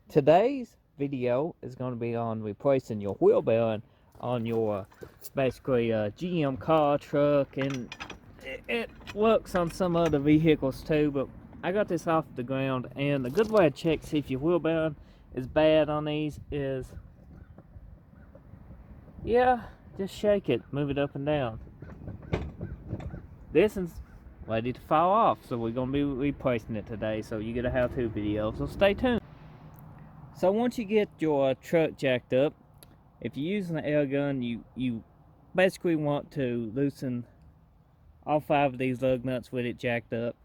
Today's video is going to be on replacing your wheel bearing on your basically GM car, truck, and it works on some other vehicles too, but I got this off the ground, and a good way to check see if your wheel bearing is bad on these is, just shake it, move it up and down. This is ready to fall off, so we're going to be replacing it today, so you get a how-to video, so stay tuned. So once you get your truck jacked up, if you're using an air gun, you basically want to loosen all 5 of these lug nuts with it jacked up.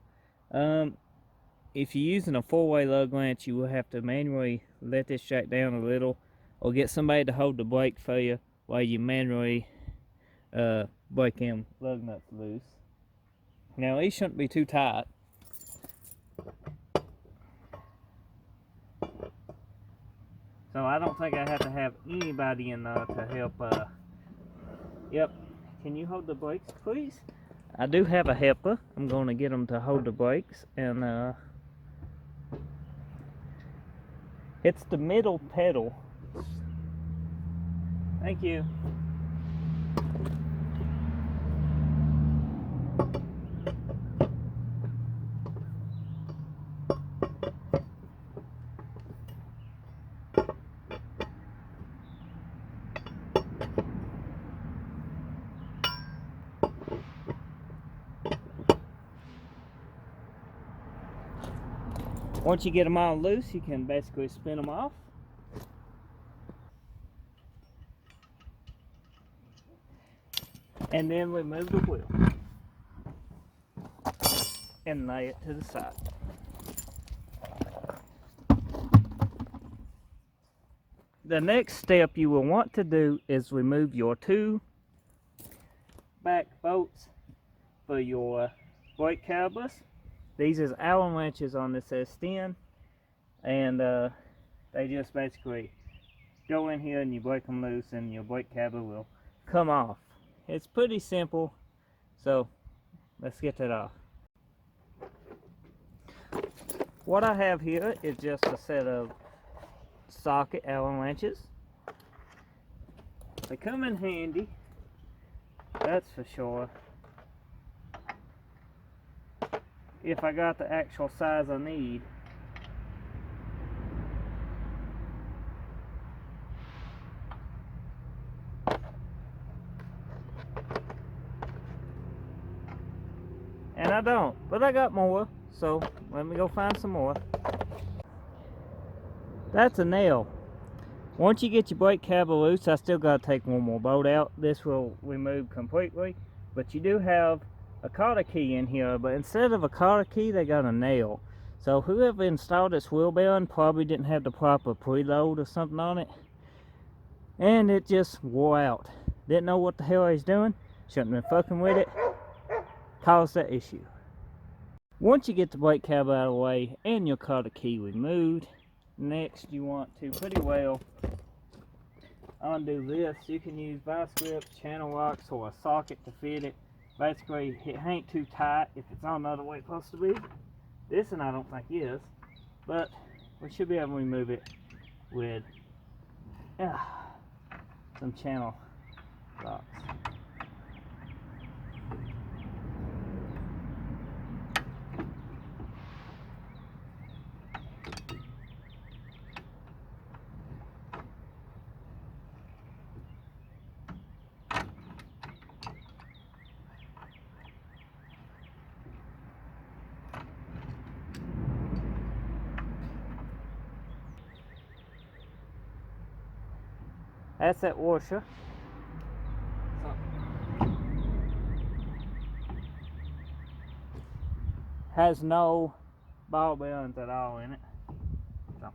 If you're using a 4-way lug wrench, you will have to manually let this jack down a little, or get somebody to hold the brake for you while you manually break them lug nuts loose. Now these shouldn't be too tight. So I don't think I have to have anybody in there to help. Yep. Can you hold the brakes, please? I do have a helper. I'm going to get them to hold the brakes, and it's the middle pedal. Thank you. Once you get them all loose, you can basically spin them off. And then remove the wheel and lay it to the side. The next step you will want to do is remove your 2 back bolts for your brake calipers. These is Allen wrenches on this S10, and they just basically go in here and you break them loose and your brake caliper will come off. It's pretty simple, so let's get that off. What I have here is just a set of socket Allen wrenches. They come in handy, that's for sure. If I got the actual size I need. And I don't, but I got more, so let me go find some more. That's a nail. Once you get your brake caliper loose, I still got to take one more bolt out. This will remove completely, but you do have a cotter key in here, but instead of a cotter key, they got a nail. So whoever installed this wheel bearing probably didn't have the proper preload or something on it, and it just wore out. Didn't know what the hell he's doing, shouldn't have been fucking with it, caused that issue. Once you get the brake caliper out of the way and your cotter key removed, next you want to pretty well undo this. You can use vice grips, channel locks, or a socket to fit it. Basically, it ain't too tight if it's on the other way it's supposed to be. This one I don't think is, but we should be able to remove it with some channel locks. That's that washer. Has no ball bearings at all in it. So.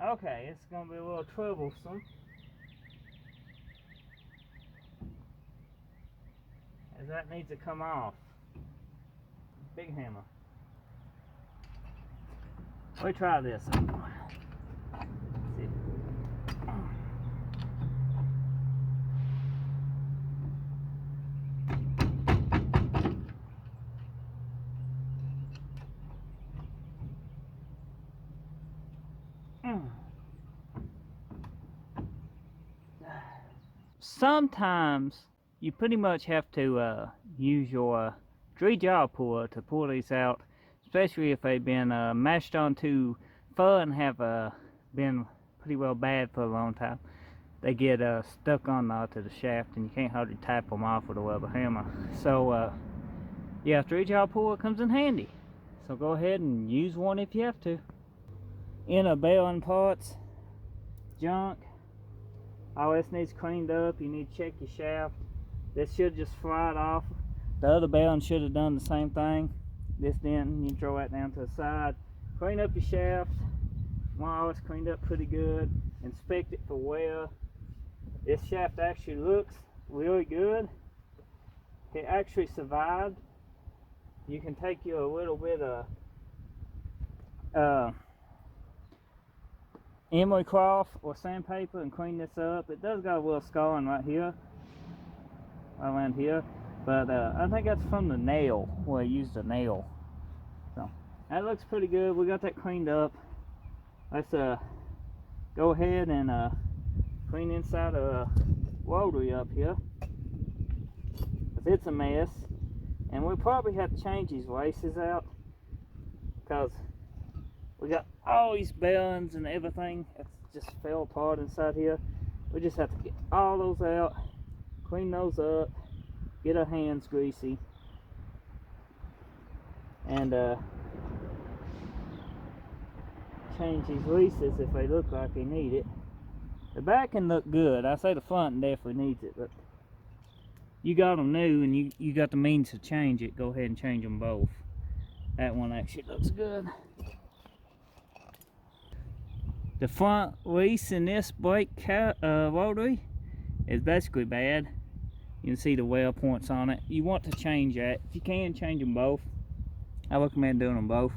Okay, it's going to be a little troublesome, as that needs to come off. Big hammer. Let me try this. See. sometimes you pretty much have to use your 3-jaw puller to pull these out, especially if they've been mashed on too far and have been pretty well bad for a long time. They get stuck on to the shaft and you can't hardly tap them off with a rubber hammer. So yeah, 3-jaw puller comes in handy. So go ahead and use one if you have to. Inner bearing parts, junk. All this needs cleaned up. You need to check your shaft. This should just slide off. The other bearing should have done the same thing. This didn't. You throw that down to the side. Clean up your shaft. Wow, it's cleaned up pretty good. Inspect it for wear. This shaft actually looks really good. It actually survived. You can take you a little bit of emery cloth or sandpaper and clean this up. It does got a little scarring right here, around here, but I think that's from the nail, where I used a nail. So that looks pretty good. We got that cleaned up. Let's go ahead and clean inside the rotary up here, because it's a mess. And we'll probably have to change these laces out, because we got all these bearings and everything that's just fell apart inside here. We just have to get all those out, clean those up, get our hands greasy, and change these laces if they look like they need it. The back can look good. I say the front definitely needs it, but you got them new and you got the means to change it, go ahead and change them both. That one actually looks good. The front lease in this brake rotary is basically bad. You can see the wear points on it. You want to change that. If you can, change them both. I recommend doing them both.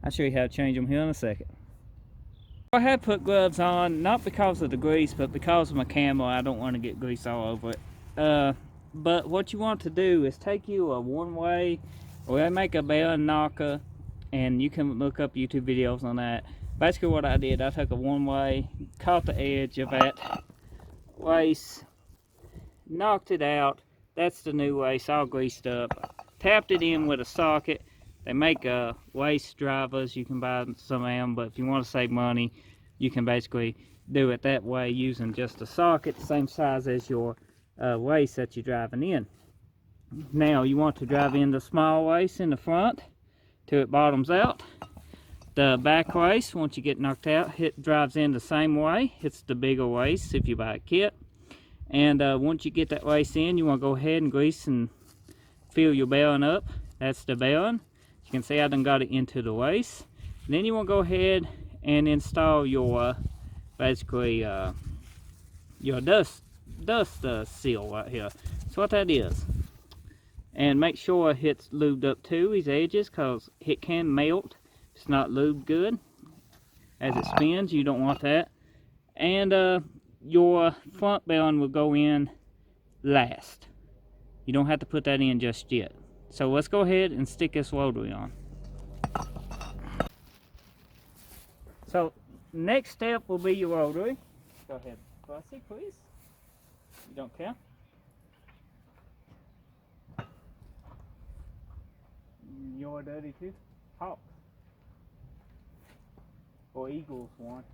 I'll show you how to change them here in a second. I had put gloves on, not because of the grease, but because of my camera. I don't want to get grease all over it. But what you want to do is take you a one-way, or they make a bearing knocker, and you can look up YouTube videos on that. Basically what I did, I took a one-way, caught the edge of that lace, knocked it out. That's the new lace, all greased up. Tapped it in with a socket. They make lace drivers, you can buy some of them, but if you want to save money, you can basically do it that way using just a socket, the same size as your lace that you're driving in. Now you want to drive in the small lace in the front till it bottoms out. The back lace, once you get knocked out, it drives in the same way. It's the bigger lace if you buy a kit. And once you get that lace in, you want to go ahead and grease and fill your bearing up. That's the bearing. You can see I done got it into the lace. And then you want to go ahead and install your basically your dust seal right here. That's what that is. And make sure it's lubed up too, these edges, because it can melt. It's not lubed good. As it spins, you don't want that. And your front bearing will go in last. You don't have to put that in just yet. So let's go ahead and stick this rotary on. So next step will be your rotary. Go ahead, Bossy, please. You don't care? You're dirty too? Hawks. Or Eagles one.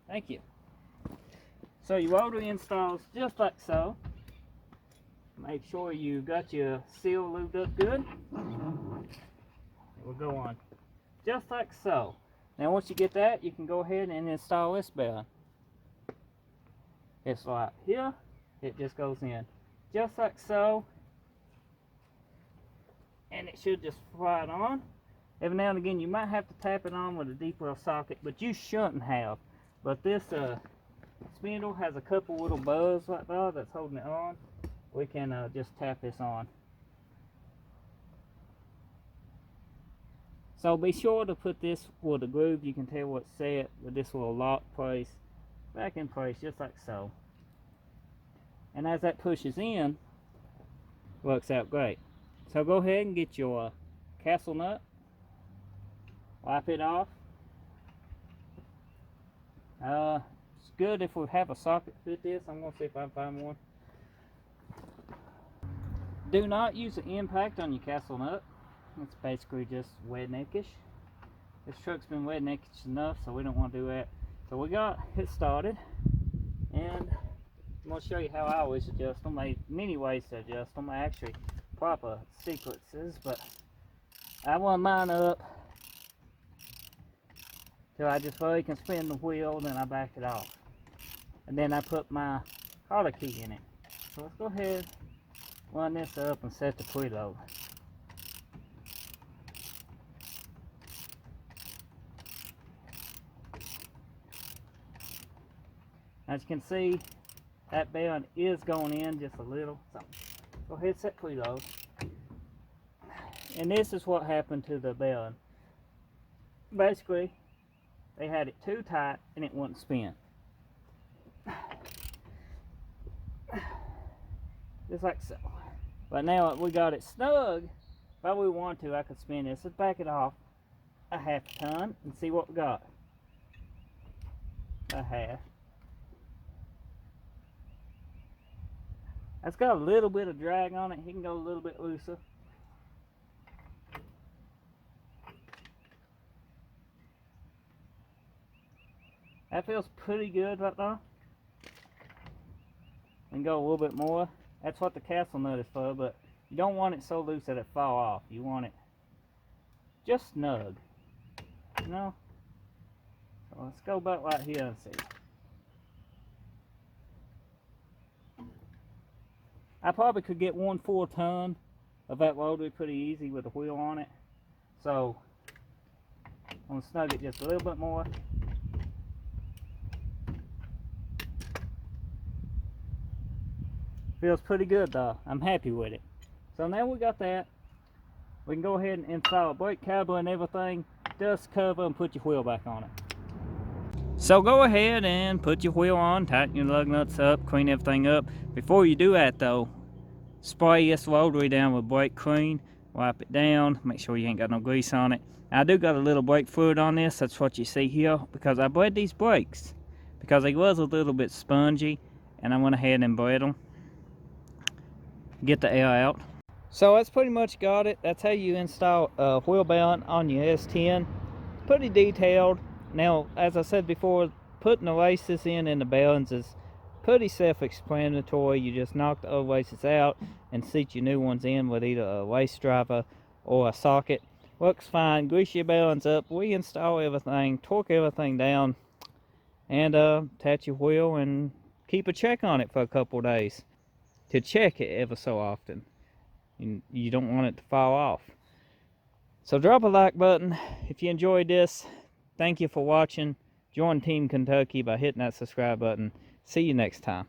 Thank you. So your rotary installs just like so. Make sure you got your seal lubed up good. We'll go on just like so. Now once you get that, you can go ahead and install this bearing. It's like here, it just goes in just like so, and it should just slide on. Every now and again you might have to tap it on with a deep well socket, but you shouldn't have. But this spindle has a couple little buzz like that that's holding it on. We can just tap this on. So be sure to put this with a groove. You can tell what's set with this little lock place back in place just like so. And as that pushes in, works out great. So go ahead and get your castle nut, wipe it off. good if we have a socket fit this. I'm gonna see if I can find one. Do not use an impact on your castle nut. It's basically just wet neckish. This truck's been wet neckish enough, so we don't want to do that. So we got it started, and I'm going to show you how I always adjust them. There's many ways to adjust them, actually proper sequences, but I want mine up till I just really can spin the wheel, then I back it off. And then I put my collar key in it. So let's go ahead, run this up and set the preload. As you can see, that bearing is going in just a little. So go ahead and set preload. And this is what happened to the bearing. Basically, they had it too tight and it wouldn't spin. Just like so. But now we got it snug. If we want to, I could spin this. Let's back it off a half a ton and see what we got. A half. That's got a little bit of drag on it. He can go a little bit looser. That feels pretty good right now. And go a little bit more. That's what the castle nut is for, but you don't want it so loose that it fall off. You want it just snug. You know? So let's go back right here and see. I probably could get 1 full ton of that rotary pretty easy with a wheel on it. So I'm going to snug it just a little bit more. Feels pretty good though. I'm happy with it. So now we got that. We can go ahead and install a brake caliper and everything, dust cover, and put your wheel back on it. So go ahead and put your wheel on, tighten your lug nuts up, clean everything up. Before you do that though, spray this rotary down with brake clean, wipe it down, make sure you ain't got no grease on it. Now, I do got a little brake fluid on this, that's what you see here, because I bled these brakes because they was a little bit spongy, and I went ahead and bled them. Get the air out. So that's pretty much got it. That's how you install a wheel bearing on your S10. Pretty detailed. Now, as I said before, putting the laces in and the bearings is pretty self-explanatory. You just knock the old laces out and seat your new ones in with either a lace driver or a socket. Works fine. Grease your bearings up, reinstall everything, torque everything down, and attach your wheel and keep a check on it for a couple days to check it ever so often. You don't want it to fall off. So drop a like button if you enjoyed this. Thank you for watching. Join Team Kentucky by hitting that subscribe button. See you next time.